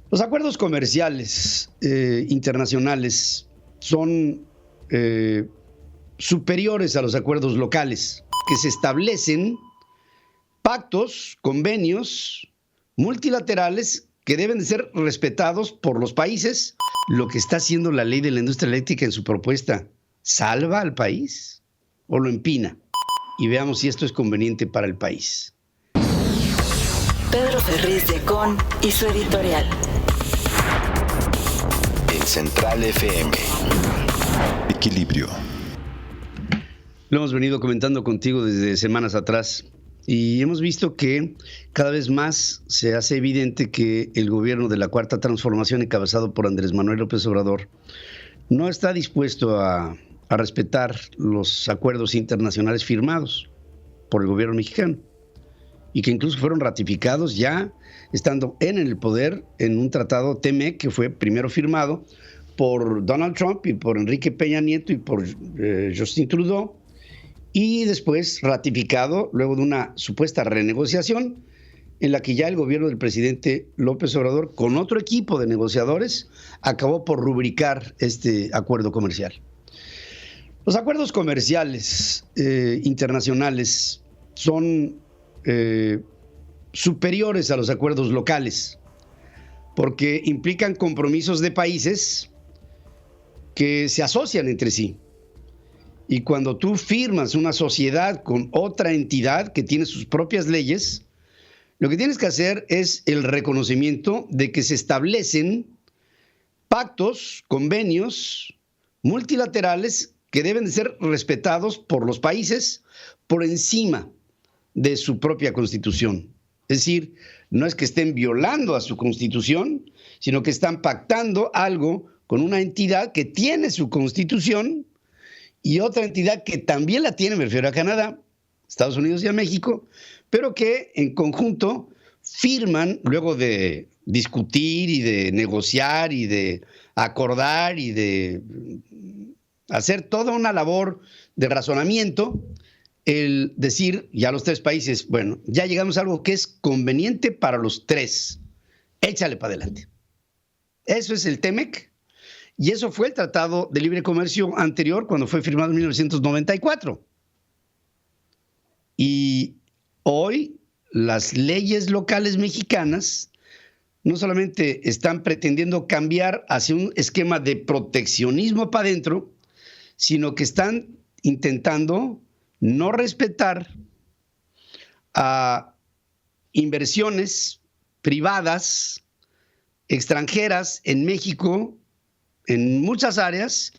Los acuerdos comerciales internacionales son superiores a los acuerdos locales, que se establecen pactos, convenios multilaterales que deben de ser respetados por los países. Lo que está haciendo la ley de la industria eléctrica en su propuesta, ¿salva al país o lo empina? Y veamos si esto es conveniente para el país. Pedro Ferriz de Con y su editorial. En Central FM. Equilibrio. Lo hemos venido comentando contigo desde semanas atrás y hemos visto que cada vez más se hace evidente que el gobierno de la Cuarta Transformación, encabezado por Andrés Manuel López Obrador, no está dispuesto a respetar los acuerdos internacionales firmados por el gobierno mexicano y que incluso fueron ratificados ya estando en el poder en un tratado TMEC que fue primero firmado por Donald Trump y por Enrique Peña Nieto y por Justin Trudeau, y después ratificado luego de una supuesta renegociación en la que ya el gobierno del presidente López Obrador, con otro equipo de negociadores, acabó por rubricar este acuerdo comercial. Los acuerdos comerciales internacionales son superiores a los acuerdos locales porque implican compromisos de países que se asocian entre sí. Y cuando tú firmas una sociedad con otra entidad que tiene sus propias leyes, lo que tienes que hacer es el reconocimiento de que se establecen pactos, convenios multilaterales que deben de ser respetados por los países por encima de su propia constitución. Es decir, no es que estén violando a su constitución, sino que están pactando algo con una entidad que tiene su constitución y otra entidad que también la tiene, me refiero a Canadá, Estados Unidos y a México, pero que en conjunto firman luego de discutir y de negociar y de acordar y de hacer toda una labor de razonamiento, el decir ya los tres países, bueno, ya llegamos a algo que es conveniente para los tres, échale para adelante. Eso es el TEMEC. Y eso fue el Tratado de Libre Comercio anterior, cuando fue firmado en 1994. Y hoy las leyes locales mexicanas no solamente están pretendiendo cambiar hacia un esquema de proteccionismo para adentro, sino que están intentando no respetar a inversiones privadas, extranjeras en México, en muchas áreas,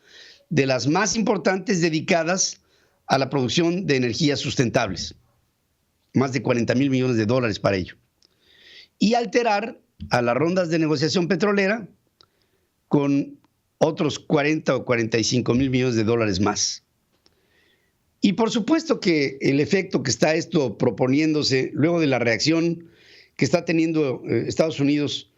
de las más importantes dedicadas a la producción de energías sustentables. Más de 40,000 millones de dólares para ello. Y alterar a las rondas de negociación petrolera con otros 40 o 45,000 millones de dólares más. Y por supuesto que el efecto que está esto proponiéndose luego de la reacción que está teniendo Estados Unidos,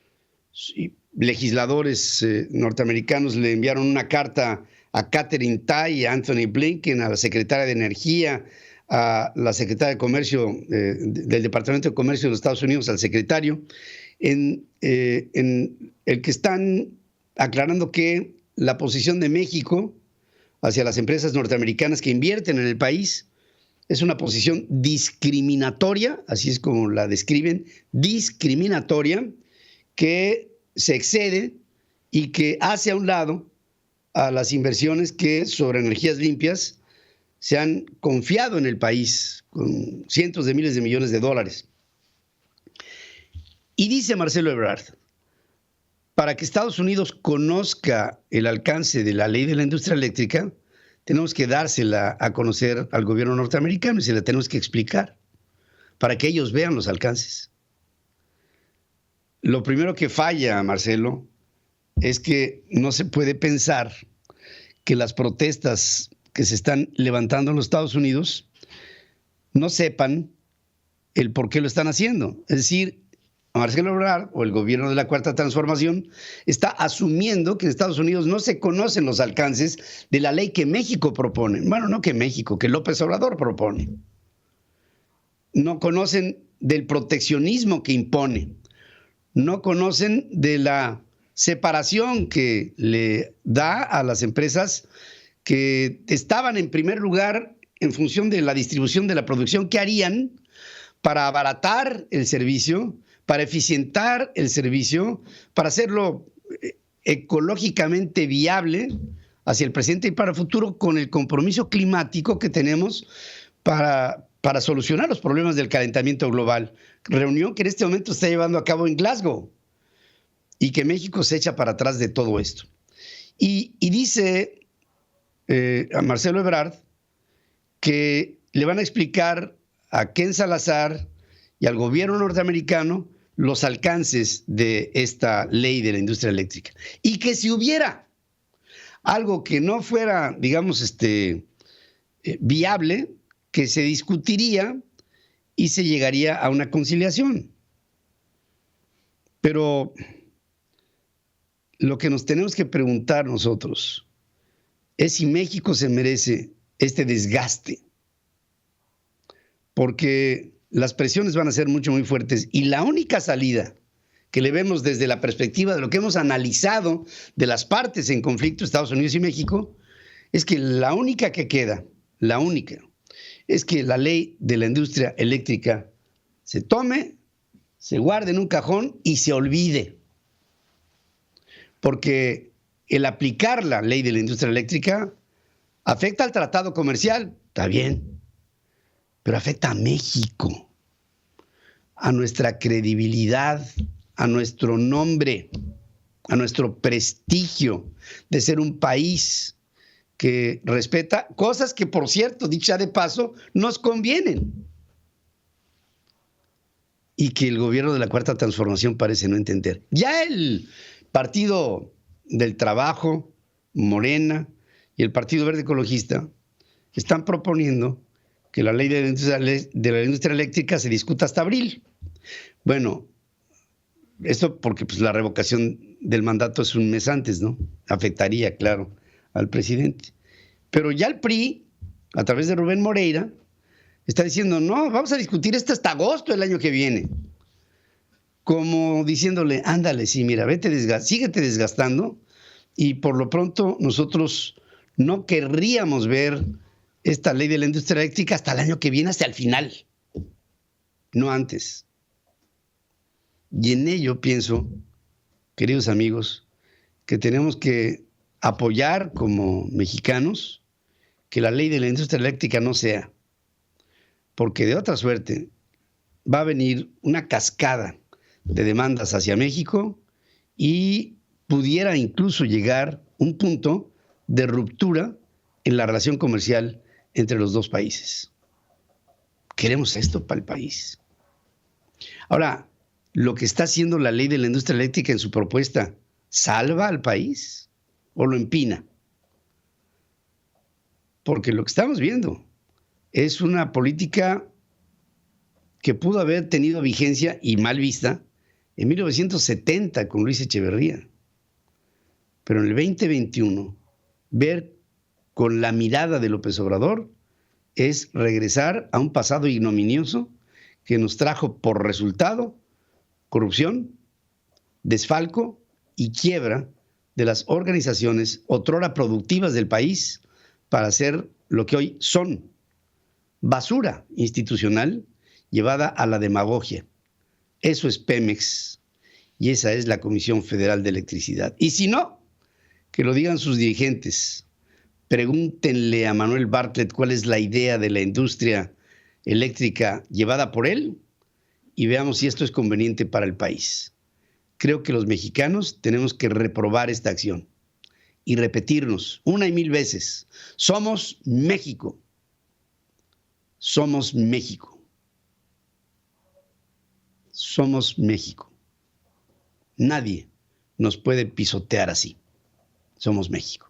legisladores norteamericanos le enviaron una carta a Katherine Tai, a Anthony Blinken, a la secretaria de Energía, a la secretaria de Comercio del Departamento de Comercio de los Estados Unidos, al secretario, en el que están aclarando que la posición de México hacia las empresas norteamericanas que invierten en el país es una posición discriminatoria, así es como la describen, discriminatoria, que se excede y que hace a un lado a las inversiones que sobre energías limpias se han confiado en el país con cientos de miles de millones de dólares. Y dice Marcelo Ebrard, para que Estados Unidos conozca el alcance de la ley de la industria eléctrica, tenemos que dársela a conocer al gobierno norteamericano y se la tenemos que explicar para que ellos vean los alcances. Lo primero que falla, Marcelo, es que no se puede pensar que las protestas que se están levantando en los Estados Unidos no sepan el por qué lo están haciendo. Es decir, Marcelo Ebrard o el gobierno de la Cuarta Transformación está asumiendo que en Estados Unidos no se conocen los alcances de la ley que México propone. Bueno, no que México, que López Obrador propone. No conocen del proteccionismo que impone. no conocen de la separación que le da a las empresas que estaban en primer lugar en función de la distribución de la producción. ¿Qué harían para abaratar el servicio, para eficientar el servicio, para hacerlo ecológicamente viable hacia el presente y para el futuro, con el compromiso climático que tenemos para solucionar los problemas del calentamiento global? Reunión que en este momento está llevando a cabo en Glasgow y que México se echa para atrás de todo esto. Y dice a Marcelo Ebrard que le van a explicar a Ken Salazar y al gobierno norteamericano los alcances de esta ley de la industria eléctrica. Y que si hubiera algo que no fuera, digamos, viable, que se discutiría y se llegaría a una conciliación. Pero lo que nos tenemos que preguntar nosotros es si México se merece este desgaste, porque las presiones van a ser muy fuertes y la única salida que le vemos desde la perspectiva de lo que hemos analizado de las partes en conflicto, Estados Unidos y México, es que la única que queda, la única, es que la ley de la industria eléctrica se tome, se guarde en un cajón y se olvide. Porque el aplicar la ley de la industria eléctrica afecta al tratado comercial, está bien, pero afecta a México, a nuestra credibilidad, a nuestro nombre, a nuestro prestigio de ser un país que respeta cosas que, por cierto, dicha de paso, nos convienen. Y que el gobierno de la Cuarta Transformación parece no entender. Ya el Partido del Trabajo, Morena, y el Partido Verde Ecologista están proponiendo que la ley de la industria eléctrica se discuta hasta abril. Bueno, esto porque pues, la revocación del mandato es un mes antes, ¿no? Afectaría, claro, al presidente. Pero ya el PRI, a través de Rubén Moreira, está diciendo, no, vamos a discutir esto hasta agosto del año que viene. Como diciéndole, ándale, sí, mira, síguete desgastando y por lo pronto nosotros no querríamos ver esta ley de la industria eléctrica hasta el año que viene, hasta el final, no antes. Y en ello pienso, queridos amigos, que tenemos que apoyar como mexicanos que la ley de la industria eléctrica no sea, porque de otra suerte va a venir una cascada de demandas hacia México y pudiera incluso llegar un punto de ruptura en la relación comercial entre los dos países. ¿Queremos esto para el país? Ahora, lo que está haciendo la ley de la industria eléctrica en su propuesta, ¿salva al país o lo empina? Porque lo que estamos viendo es una política que pudo haber tenido vigencia y mal vista en 1970 con Luis Echeverría. Pero en el 2021, ver con la mirada de López Obrador es regresar a un pasado ignominioso que nos trajo por resultado corrupción, desfalco y quiebra de las organizaciones otrora productivas del país para hacer lo que hoy son: basura institucional llevada a la demagogia. Eso es Pemex y esa es la Comisión Federal de Electricidad. Y si no, que lo digan sus dirigentes. Pregúntenle a Manuel Bartlett cuál es la idea de la industria eléctrica llevada por él y veamos si esto es conveniente para el país. Creo que los mexicanos tenemos que reprobar esta acción y repetirnos una y mil veces: somos México. Somos México. Somos México. Nadie nos puede pisotear así. Somos México.